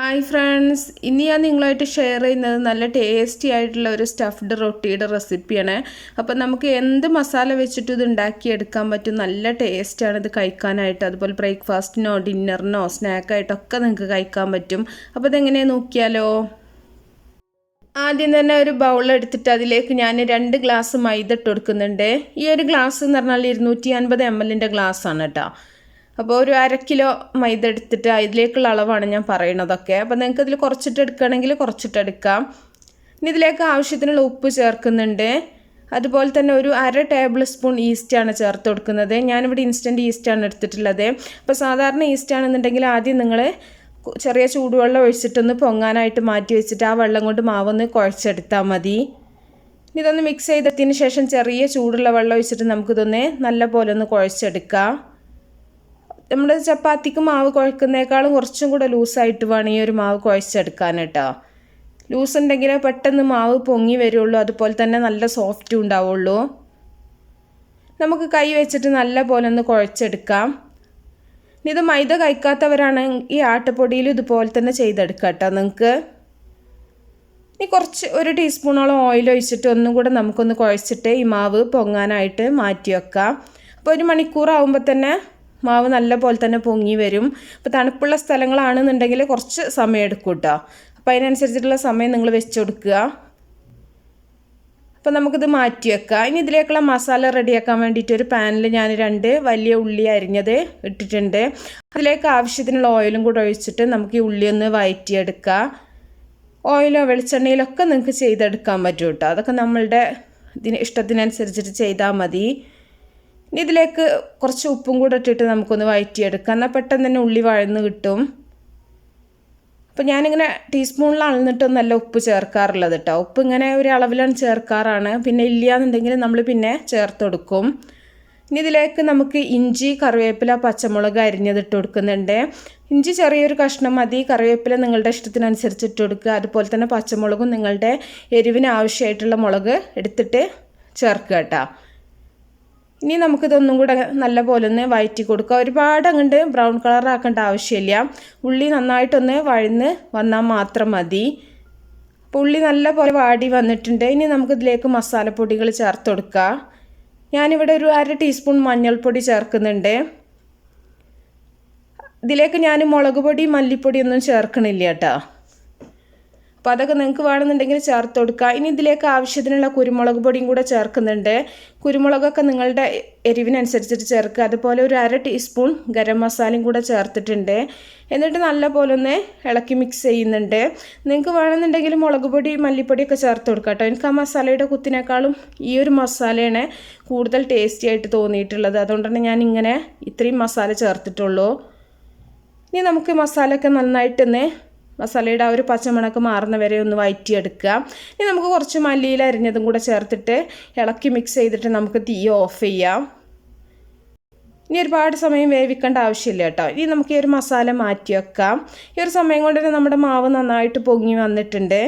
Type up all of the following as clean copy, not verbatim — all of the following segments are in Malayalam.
ഹായ് ഫ്രണ്ട്സ്, ഇന്ന് ഞാൻ നിങ്ങളുമായിട്ട് ഷെയർ ചെയ്യുന്നത് നല്ല ടേസ്റ്റി ആയിട്ടുള്ള ഒരു സ്റ്റഫ്ഡ് റൊട്ടിയുടെ റെസിപ്പിയാണ്. അപ്പോൾ നമുക്ക് എന്ത് മസാല വെച്ചിട്ടും ഇത് ഉണ്ടാക്കിയെടുക്കാൻ പറ്റും. നല്ല ടേസ്റ്റാണ് ഇത് കഴിക്കാനായിട്ട്. അതുപോലെ ബ്രേക്ക്ഫാസ്റ്റിനോ ഡിന്നറിനോ സ്നാക്കായിട്ടൊക്കെ നിങ്ങൾക്ക് കഴിക്കാൻ പറ്റും. അപ്പോൾ ഇതെങ്ങനെയാണ് നോക്കിയാലോ. ആദ്യം തന്നെ ഒരു ബൗൾ എടുത്തിട്ട് അതിലേക്ക് ഞാൻ 2 ഗ്ലാസ് മൈദ ഇട്ട് കൊടുക്കുന്നുണ്ട്. ഈ ഒരു ഗ്ലാസ് എന്ന് പറഞ്ഞാൽ 250 ml ഗ്ലാസ്സാണ് കേട്ടോ. അപ്പോൾ ഒരു 1/2 കിലോ മൈദ എടുത്തിട്ട് അതിലേക്കുള്ള അളവാണ് ഞാൻ പറയണതൊക്കെ. അപ്പോൾ നിങ്ങൾക്ക് ഇതിൽ കുറച്ചിട്ട് എടുക്കുകയാണെങ്കിൽ കുറച്ചിട്ട് എടുക്കാം. ഇനി ഇതിലേക്ക് ആവശ്യത്തിനുള്ള ഉപ്പ് ചേർക്കുന്നുണ്ട്. അതുപോലെ തന്നെ ഒരു 1/2 ടേബിൾ സ്പൂൺ ഈസ്റ്റാണ് ചേർത്ത് കൊടുക്കുന്നത്. ഞാനിവിടെ ഇൻസ്റ്റൻറ്റ് ഈസ്റ്റാണ് എടുത്തിട്ടുള്ളത്. അപ്പോൾ സാധാരണ ഈസ്റ്റ് ആണെന്നുണ്ടെങ്കിൽ ആദ്യം നിങ്ങൾ ചെറിയ ചൂടുവെള്ളം ഒഴിച്ചിട്ടൊന്ന് പൊങ്ങാനായിട്ട് മാറ്റി വെച്ചിട്ട് ആ വെള്ളം കൊണ്ട് മാവൊന്ന് കുഴച്ചെടുത്താൽ മതി. ഇതൊന്ന് മിക്സ് ചെയ്തതിന് ശേഷം ചെറിയ ചൂടുള്ള വെള്ളം ഒഴിച്ചിട്ട് നമുക്കിതൊന്ന് നല്ല പോലെ ഒന്ന് കുഴച്ചെടുക്കാം. നമ്മൾ ചപ്പാത്തിക്ക് മാവ് കുഴക്കുന്നേക്കാളും കുറച്ചും കൂടെ ലൂസായിട്ട് വേണം ഈ ഒരു മാവ് കുഴച്ചെടുക്കാൻ കേട്ടോ. ലൂസ് ഉണ്ടെങ്കിൽ പെട്ടെന്ന് മാവ് പൊങ്ങി വരുള്ളൂ, അതുപോലെ തന്നെ നല്ല സോഫ്റ്റും ഉണ്ടാവുള്ളൂ. നമുക്ക് കൈ വെച്ചിട്ട് നല്ല പോലെ ഒന്ന് കുഴച്ചെടുക്കാം. ഇത് മൈദ കഴിക്കാത്തവരാണെങ്കിൽ ഈ ആട്ടപ്പൊടിയിൽ ഇതുപോലെ തന്നെ ചെയ്തെടുക്കാം കേട്ടോ നിങ്ങൾക്ക്. ഇനി കുറച്ച് 1 ടീസ്പൂണോളം ഓയിൽ ഒഴിച്ചിട്ട് ഒന്നും കൂടെ നമുക്കൊന്ന് കുഴച്ചിട്ട് ഈ മാവ് പൊങ്ങാനായിട്ട് മാറ്റി വെക്കാം. അപ്പോൾ 1 മണിക്കൂറാകുമ്പോൾ തന്നെ മാവ് നല്ല പോലെ തന്നെ പൊങ്ങി വരും. അപ്പോൾ തണുപ്പുള്ള സ്ഥലങ്ങളാണെന്നുണ്ടെങ്കിൽ കുറച്ച് സമയം എടുക്കും കേട്ടോ. അപ്പോൾ അതിനനുസരിച്ചിട്ടുള്ള സമയം നിങ്ങൾ വെച്ച് കൊടുക്കുക. അപ്പോൾ നമുക്കിത് മാറ്റി വെക്കാം. ഇനി ഇതിലേക്കുള്ള മസാല റെഡിയാക്കാൻ വേണ്ടിയിട്ട് ഒരു പാനിൽ ഞാൻ 2 വലിയ ഉള്ളി അരിഞ്ഞത് ഇട്ടിട്ടുണ്ട്. അതിലേക്ക് ആവശ്യത്തിനുള്ള ഓയിലും കൂടെ ഒഴിച്ചിട്ട് നമുക്ക് ഈ ഉള്ളി ഒന്ന് വഴറ്റിയെടുക്കാം. ഓയിലോ വെളിച്ചെണ്ണയിലൊക്കെ നിങ്ങൾക്ക് ചെയ്തെടുക്കാൻ പറ്റും കേട്ടോ. അതൊക്കെ നമ്മളുടെ ഇഷ്ടത്തിനനുസരിച്ചിട്ട് ചെയ്താൽ മതി. ഇനി ഇതിലേക്ക് കുറച്ച് ഉപ്പും കൂടെ ഇട്ടിട്ട് നമുക്കൊന്ന് വഴറ്റിയെടുക്കാം. എന്നാൽ പെട്ടെന്ന് തന്നെ ഉള്ളി വഴന്ന് കിട്ടും. അപ്പോൾ ഞാനിങ്ങനെ ടീസ്പൂണിൽ അളന്നിട്ടൊന്നല്ല ഉപ്പ് ചേർക്കാറുള്ളത് കേട്ടോ. ഉപ്പ് ഇങ്ങനെ ഒരു അളവിലാണ് ചേർക്കാറാണ്. പിന്നെ ഇല്ലയെന്നുണ്ടെങ്കിൽ നമ്മൾ പിന്നെ ചേർത്ത് കൊടുക്കും. ഇനി ഇതിലേക്ക് നമുക്ക് ഇഞ്ചി, കറിവേപ്പില, പച്ചമുളക് അരിഞ്ഞത് ഇട്ട് കൊടുക്കുന്നുണ്ട്. ഇഞ്ചി ചെറിയൊരു കഷ്ണം മതി. കറിവേപ്പില നിങ്ങളുടെ ഇഷ്ടത്തിനനുസരിച്ച് ഇട്ട് കൊടുക്കുക. അതുപോലെ തന്നെ പച്ചമുളകും നിങ്ങളുടെ എരിവിന് ആവശ്യമായിട്ടുള്ള മുളക് എടുത്തിട്ട് ചേർക്കുക കേട്ടോ. ഇനി നമുക്കിതൊന്നും കൂടെ നല്ല പോലെ ഒന്ന് വഴറ്റി കൊടുക്കുക. ഒരുപാട് അങ്ങോട്ട് ബ്രൗൺ കളർ ആക്കേണ്ട ആവശ്യമില്ല. ഉള്ളി നന്നായിട്ടൊന്ന് വഴന്ന് വന്നാൽ മാത്രം മതി. അപ്പോൾ ഉള്ളി നല്ല പോലെ വാടി വന്നിട്ടുണ്ട്. ഇനി നമുക്കിതിലേക്ക് മസാലപ്പൊടികൾ ചേർത്ത് കൊടുക്കുക. ഞാനിവിടെ ഒരു 1/2 ടീസ്പൂൺ മഞ്ഞൾപ്പൊടി ചേർക്കുന്നുണ്ട്. ഇതിലേക്ക് ഞാൻ മുളക് പൊടി മല്ലിപ്പൊടി ഒന്നും ചേർക്കണില്ല കേട്ടോ. അപ്പോൾ അതൊക്കെ നിങ്ങൾക്ക് വേണമെന്നുണ്ടെങ്കിൽ ചേർത്ത് കൊടുക്കുക. ഇനി ഇതിലേക്ക് ആവശ്യത്തിനുള്ള കുരുമുളക് പൊടിയും കൂടെ ചേർക്കുന്നുണ്ട്. കുരുമുളകൊക്കെ നിങ്ങളുടെ എരിവിനനുസരിച്ചിട്ട് ചേർക്കുക. അതുപോലെ ഒരു 1/2 ടീസ്പൂൺ ഗരം മസാലയും കൂടെ ചേർത്തിട്ടുണ്ട്. എന്നിട്ട് നല്ല പോലെ ഒന്ന് ഇളക്കി മിക്സ് ചെയ്യുന്നുണ്ട്. നിങ്ങൾക്ക് വേണമെന്നുണ്ടെങ്കിൽ മുളക് പൊടി മല്ലിപ്പൊടിയൊക്കെ ചേർത്ത് കൊടുക്കുക കേട്ടോ. എനിക്ക് ആ മസാലയുടെ കുത്തിനേക്കാളും ഈ ഒരു മസാലയാണ് കൂടുതൽ ടേസ്റ്റി ആയിട്ട് തോന്നിയിട്ടുള്ളത്. അതുകൊണ്ടാണ് ഞാൻ ഇങ്ങനെ ഇത്രയും മസാല ചേർത്തിട്ടുള്ളൂ. ഇനി നമുക്ക് മസാലയൊക്കെ നന്നായിട്ടൊന്ന് മസാലയുടെ ആ ഒരു പച്ചമണക്ക് മാറുന്ന വരെ ഒന്ന് വഴറ്റിയെടുക്കുക. ഇനി നമുക്ക് കുറച്ച് മല്ലിയില അരിഞ്ഞതും കൂടെ ചേർത്തിട്ട് ഇളക്കി മിക്സ് ചെയ്തിട്ട് നമുക്ക് തീ ഓഫ് ചെയ്യാം. ഇനി ഒരുപാട് സമയം വേവിക്കേണ്ട ആവശ്യമില്ല കേട്ടോ. ഇനി നമുക്ക് ഈ ഒരു മസാല മാറ്റി വെക്കാം. ഈ ഒരു സമയം കൊണ്ട് തന്നെ നമ്മുടെ മാവ് നന്നായിട്ട് പൊങ്ങി വന്നിട്ടുണ്ട്.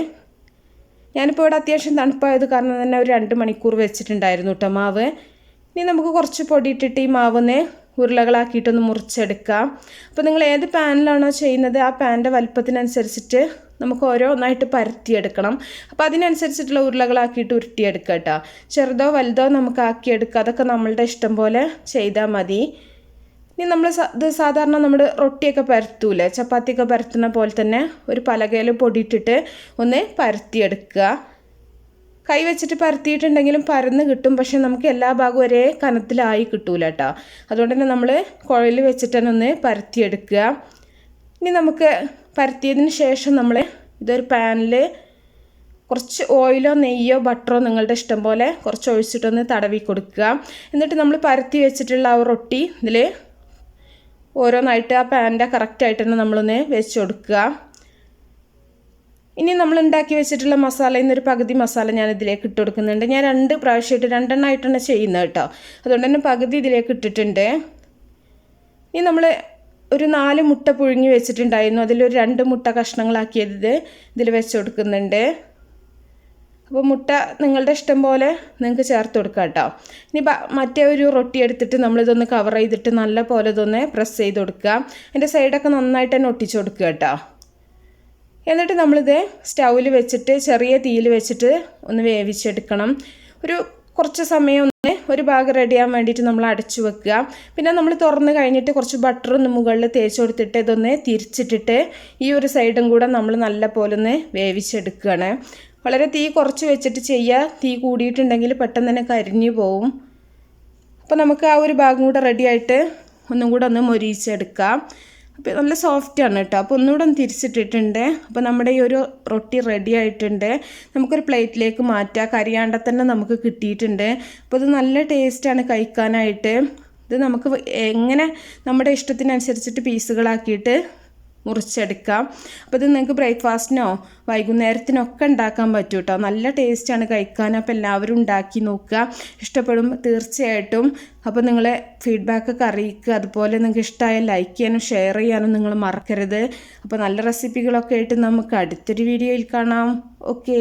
ഞാനിപ്പോൾ ഇവിടെ അത്യാവശ്യം തണുപ്പായത് കാരണം തന്നെ ഒരു 2 മണിക്കൂർ വെച്ചിട്ടുണ്ടായിരുന്നു കേട്ടോ മാവ്. ഇനി നമുക്ക് കുറച്ച് പൊടി ഇട്ടിട്ട് ഈ മാവൊന്ന് ഉരുളകളാക്കിയിട്ടൊന്ന് മുറിച്ചെടുക്കാം. അപ്പോൾ നിങ്ങൾ ഏത് പാനിലാണോ ചെയ്യുന്നത് ആ പാനിൻ്റെ വലുപ്പത്തിനനുസരിച്ചിട്ട് നമുക്ക് ഓരോന്നായിട്ട് പരത്തിയെടുക്കണം. അപ്പോൾ അതിനനുസരിച്ചിട്ടുള്ള ഉരുളകളാക്കിയിട്ട് ഉരുട്ടിയെടുക്കുക കേട്ടോ. ചെറുതോ വലുതോ നമുക്ക് ആക്കിയെടുക്കുക. അതൊക്കെ നമ്മളുടെ ഇഷ്ടം പോലെ ചെയ്താൽ മതി. ഇനി നമ്മൾ ഇത് സാധാരണ നമ്മൾ റൊട്ടിയൊക്കെ പരത്തൂലേ, ചപ്പാത്തിയൊക്കെ പരത്തുന്ന പോലെ തന്നെ ഒരു പലകയിൽ പൊടിയിട്ടിട്ട് ഒന്ന് പരത്തിയെടുക്കുക. കൈ വെച്ചിട്ട് പരത്തിയിട്ടുണ്ടെങ്കിലും പരന്ന് കിട്ടും. പക്ഷെ നമുക്ക് എല്ലാ ഭാഗവും ഒരേ കനത്തിലായി കിട്ടൂല കേട്ടോ. അതുകൊണ്ട് തന്നെ നമ്മൾ കുഴൽ വെച്ചിട്ട് തന്നെ ഒന്ന് പരത്തിയെടുക്കുക. ഇനി നമുക്ക് പരത്തിയതിന് ശേഷം നമ്മൾ ഇതൊരു പാനിൽ കുറച്ച് ഓയിലോ നെയ്യോ ബട്ടറോ നിങ്ങളുടെ ഇഷ്ടം പോലെ കുറച്ച് ഒഴിച്ചിട്ടൊന്ന് തടവി കൊടുക്കുക. എന്നിട്ട് നമ്മൾ പരത്തി വെച്ചിട്ടുള്ള ആ റൊട്ടി ഇതിൽ ഓരോന്നായിട്ട് ആ പാനിൻ്റെ കറക്റ്റായിട്ട് തന്നെ നമ്മളൊന്ന് വെച്ച് കൊടുക്കുക. ഇനി നമ്മൾ ഉണ്ടാക്കി വെച്ചിട്ടുള്ള മസാലയിൽ നിന്നൊരു പകുതി മസാല ഞാൻ ഇതിലേക്ക് ഇട്ട് കൊടുക്കുന്നുണ്ട്. ഞാൻ 2 പ്രാവശ്യമായിട്ട് 2 എണ്ണമായിട്ടാണ് ചെയ്യുന്നത് കേട്ടോ. അതുകൊണ്ട് തന്നെ പകുതി ഇതിലേക്ക് ഇട്ടിട്ടുണ്ട്. ഇനി നമ്മൾ ഒരു 4 മുട്ട പുഴുങ്ങി വെച്ചിട്ടുണ്ടായിരുന്നു. അതിലൊരു 2 മുട്ട കഷ്ണങ്ങളാക്കിയത് ഇതിൽ വെച്ച് കൊടുക്കുന്നുണ്ട്. അപ്പോൾ മുട്ട നിങ്ങളുടെ ഇഷ്ടം പോലെ നിങ്ങൾക്ക് ചേർത്ത് കൊടുക്കാം കേട്ടോ. ഇനി മറ്റേ ഒരു റൊട്ടി എടുത്തിട്ട് നമ്മളിതൊന്ന് കവർ ചെയ്തിട്ട് നല്ല പോലെ ഇതൊന്ന് പ്രസ് ചെയ്ത് കൊടുക്കുക. അതിൻ്റെ സൈഡൊക്കെ നന്നായിട്ട് തന്നെ ഒട്ടിച്ച് കൊടുക്കുക കേട്ടോ. എന്നിട്ട് നമ്മളിത് സ്റ്റൗവിൽ വെച്ചിട്ട് ചെറിയ തീയിൽ വെച്ചിട്ട് ഒന്ന് വേവിച്ചെടുക്കണം. കുറച്ച് സമയം ഒരു ഭാഗം റെഡിയാകാൻ വേണ്ടിയിട്ട് നമ്മൾ അടച്ചു വെക്കുക. പിന്നെ നമ്മൾ തുറന്ന് കഴിഞ്ഞിട്ട് കുറച്ച് ബട്ടർ ഒന്ന് മുകളിൽ തേച്ച് കൊടുത്തിട്ട് ഇതൊന്ന് തിരിച്ചിട്ടിട്ട് ഈ ഒരു സൈഡും കൂടെ നമ്മൾ നല്ല പോലെ ഒന്ന് വേവിച്ചെടുക്കുകയാണ്. വളരെ തീ കുറച്ച് വെച്ചിട്ട് ചെയ്യുക. തീ കൂടിയിട്ടുണ്ടെങ്കിൽ പെട്ടെന്ന് തന്നെ കരിഞ്ഞു പോവും. അപ്പോൾ നമുക്ക് ആ ഒരു ഭാഗം കൂടെ റെഡിയായിട്ട് ഒന്നും കൂടെ ഒന്ന് മൊരിയിച്ചെടുക്കാം. അപ്പോൾ നല്ല സോഫ്റ്റാണ് കേട്ടോ. അപ്പോൾ ഒന്നുകൂടെ ഒന്ന് തിരിച്ചിട്ടിട്ടുണ്ട്. അപ്പോൾ നമ്മുടെ ഈ ഒരു റൊട്ടി റെഡി ആയിട്ടുണ്ട്. നമുക്കൊരു പ്ലേറ്റിലേക്ക് മാറ്റാം. കരിയാണ്ട തന്നെ നമുക്ക് കിട്ടിയിട്ടുണ്ട്. അപ്പോൾ ഇത് നല്ല ടേസ്റ്റാണ് കഴിക്കാനായിട്ട്. ഇത് നമുക്ക് എങ്ങനെ നമ്മുടെ ഇഷ്ടത്തിനനുസരിച്ചിട്ട് പീസുകളാക്കിയിട്ട് മുറിച്ചെടുക്കാം. അപ്പോൾ ഇത് നിങ്ങൾക്ക് ബ്രേക്ക്ഫാസ്റ്റിനോ വൈകുന്നേരത്തിനൊക്കെ ഉണ്ടാക്കാൻ പറ്റും കേട്ടോ. നല്ല ടേസ്റ്റാണ് കഴിക്കാൻ. അപ്പോൾ എല്ലാവരും ഉണ്ടാക്കി നോക്കുക. ഇഷ്ടപ്പെടുമ്പോൾ തീർച്ചയായിട്ടും അപ്പോൾ നിങ്ങളെ ഫീഡ്ബാക്കൊക്കെ അറിയിക്കുക. അതുപോലെ നിങ്ങൾക്ക് ഇഷ്ടമായ ലൈക്ക് ചെയ്യാനും ഷെയർ ചെയ്യാനും നിങ്ങൾ മറക്കരുത്. അപ്പോൾ നല്ല റെസിപ്പികളൊക്കെ ആയിട്ട് നമുക്ക് അടുത്തൊരു വീഡിയോയിൽ കാണാം. ഓക്കേ.